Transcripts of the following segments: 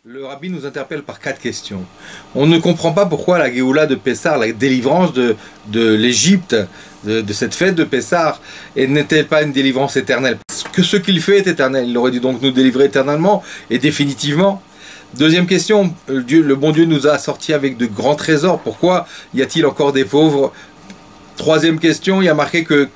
Le rabbi nous interpelle par 4 questions. On ne comprend pas pourquoi la Géoula de Pessah, la délivrance de l'Égypte, de cette fête de Pessah, n'est-elle pas une délivrance éternelle? Que ce qu'il fait est éternel. Il aurait dû donc nous délivrer éternellement et définitivement. Deuxième question, le bon Dieu nous a sortis avec de grands trésors. Pourquoi y a-t-il encore des pauvres? Troisième question, il y a marqué que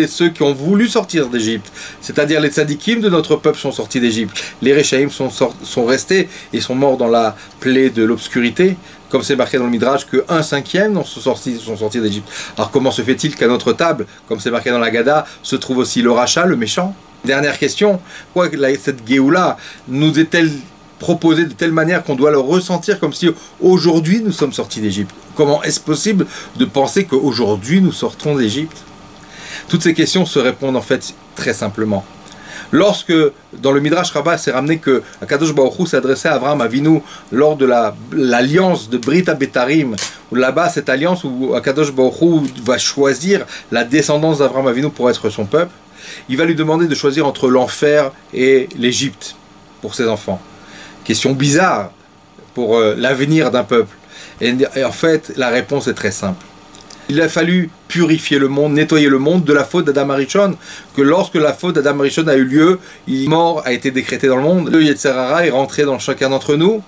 ceux qui ont voulu sortir d'Égypte, c'est-à-dire les tzadikim de notre peuple sont sortis d'Égypte. Les Réchaïm sont restés et sont morts dans la plaie de l'obscurité, comme c'est marqué dans le Midrash, que 1/5 sont sortis d'Égypte. Alors comment se fait-il qu'à notre table, comme c'est marqué dans la Gada, se trouve aussi le rachat, le méchant? Dernière question, pourquoi cette Géoula nous est-elle proposé de telle manière qu'on doit le ressentir comme si aujourd'hui nous sommes sortis d'Égypte? Comment est-ce possible de penser qu'aujourd'hui nous sortons d'Égypte? Toutes ces questions se répondent en fait très simplement. Lorsque dans le Midrash Rabbah c'est ramené que Akadosh Baruch Hu s'est adressé à Avraham Avinu lors de l'alliance de Brit HaBetarim, où là-bas cette alliance où Akadosh Baruch Hu va choisir la descendance d'Avraham Avinu pour être son peuple, il va lui demander de choisir entre l'enfer et l'Égypte pour ses enfants. Question bizarre pour l'avenir d'un peuple. Et en fait, la réponse est très simple. Il a fallu purifier le monde, nettoyer le monde de la faute d'Adam Arishon, que lorsque la faute d'Adam Arishon a eu lieu, mort a été décrétée dans le monde, le Yetzer Hara est rentré dans chacun d'entre nous,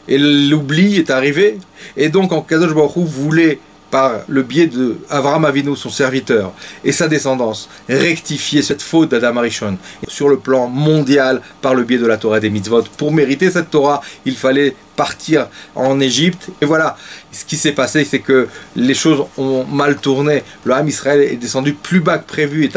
et l'oubli est arrivé. Et donc, Kadosh Baruch Hu voulait, par le biais de Avraham Avinu, son serviteur, et sa descendance, rectifier cette faute d'Adam Arishon sur le plan mondial par le biais de la Torah des mitzvot. Pour mériter cette Torah, il fallait partir en Égypte. Et voilà, ce qui s'est passé, c'est que les choses ont mal tourné. Le Ham Israël est descendu plus bas que prévu, est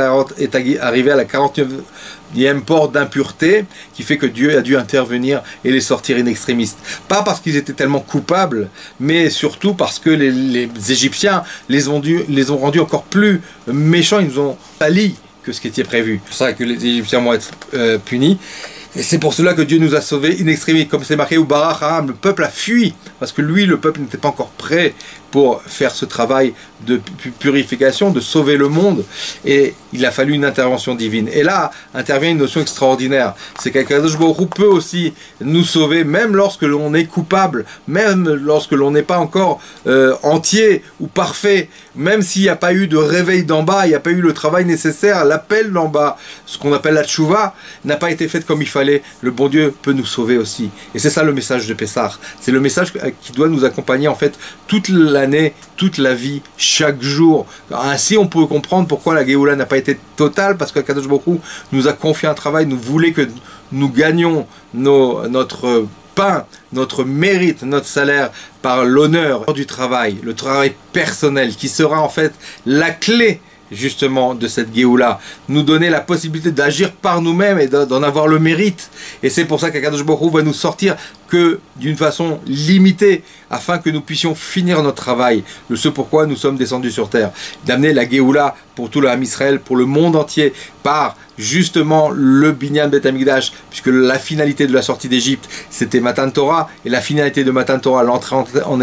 arrivé à la 49e porte d'impureté, qui fait que Dieu a dû intervenir et les sortir in extremis. Pas parce qu'ils étaient tellement coupables, mais surtout parce que les Égyptiens les ont rendus encore plus méchants, ils nous ont pali que ce qui était prévu. C'est pour ça que les Égyptiens vont être punis. Et c'est pour cela que Dieu nous a sauvés in extremis, comme c'est marqué, où Barach Ha'am, le peuple a fui, parce que lui, le peuple n'était pas encore prêt pour faire ce travail de purification, de sauver le monde, et il a fallu une intervention divine. Et là, intervient une notion extraordinaire, c'est qu'Akadosh Baruch Hu peut aussi nous sauver, même lorsque l'on est coupable, même lorsque l'on n'est pas encore entier ou parfait, même s'il n'y a pas eu de réveil d'en bas, il n'y a pas eu le travail nécessaire, l'appel d'en bas, ce qu'on appelle la tchouva, n'a pas été fait comme il fallait, le bon Dieu peut nous sauver aussi. Et c'est ça le message de Pessah. C'est le message qui doit nous accompagner en fait toute l'année, toute la vie, chaque jour. Ainsi on peut comprendre pourquoi la Géoula n'a pas été totale, parce que Kadosh Baruch Hu nous a confié un travail, nous voulait que nous gagnions notre pain, notre mérite, notre salaire par l'honneur du travail, le travail personnel qui sera en fait la clé justement de cette Géoula, nous donner la possibilité d'agir par nous-mêmes et d'en avoir le mérite. Et c'est pour ça qu'Akadosh Baruch Hu va nous sortir que d'une façon limitée, afin que nous puissions finir notre travail, ce pourquoi nous sommes descendus sur terre, d'amener la Géoula pour tout le Ham Israël, pour le monde entier, par justement le Binyan Bet Hamikdash, puisque la finalité de la sortie d'Égypte, c'était Matan Torah, et la finalité de Matan Torah, l'entrée en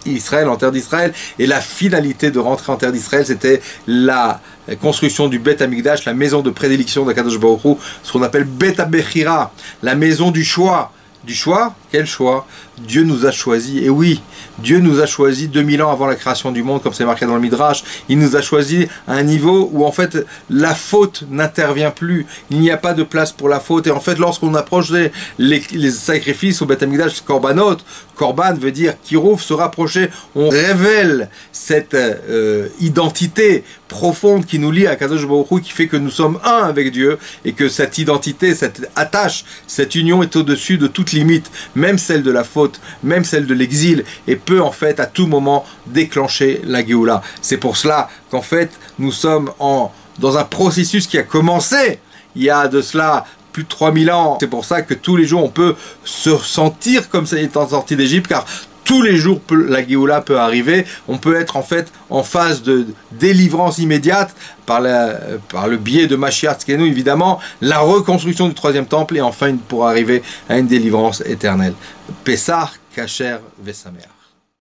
Israël, en terre d'Israël, et la finalité de rentrer en terre d'Israël, c'était la construction du Bet Hamikdash, la maison de prédilection d'Akadosh Baruch Hu, ce qu'on appelle Bet HaBechira, la maison du choix. Du choix? Quel choix? Dieu nous a choisis, et oui, Dieu nous a choisis 2000 ans avant la création du monde, comme c'est marqué dans le Midrash. Il nous a choisis à un niveau où en fait la faute n'intervient plus, il n'y a pas de place pour la faute, et en fait lorsqu'on approche les sacrifices au Beth Amikdash, Korbanot, Korban veut dire Kirouf, se rapprocher, on révèle cette identité profonde qui nous lie à Kadosh Baruch Hu, qui fait que nous sommes un avec Dieu, et que cette identité, cette attache, cette union est au-dessus de toute limite, même celle de la faute, même celle de l'exil, et peut en fait à tout moment déclencher la Géoula. C'est pour cela qu'en fait nous sommes dans un processus qui a commencé il y a de cela plus de 3000 ans. C'est pour ça que tous les jours on peut se sentir comme ça étant sorti d'Égypte, car tous les jours la Géoula peut arriver, on peut être en fait en phase de délivrance immédiate par le biais de Mashiach Tzidkenu, évidemment, la reconstruction du 3e temple, et enfin pour arriver à une délivrance éternelle. Pessah, Kasher, Vesamer.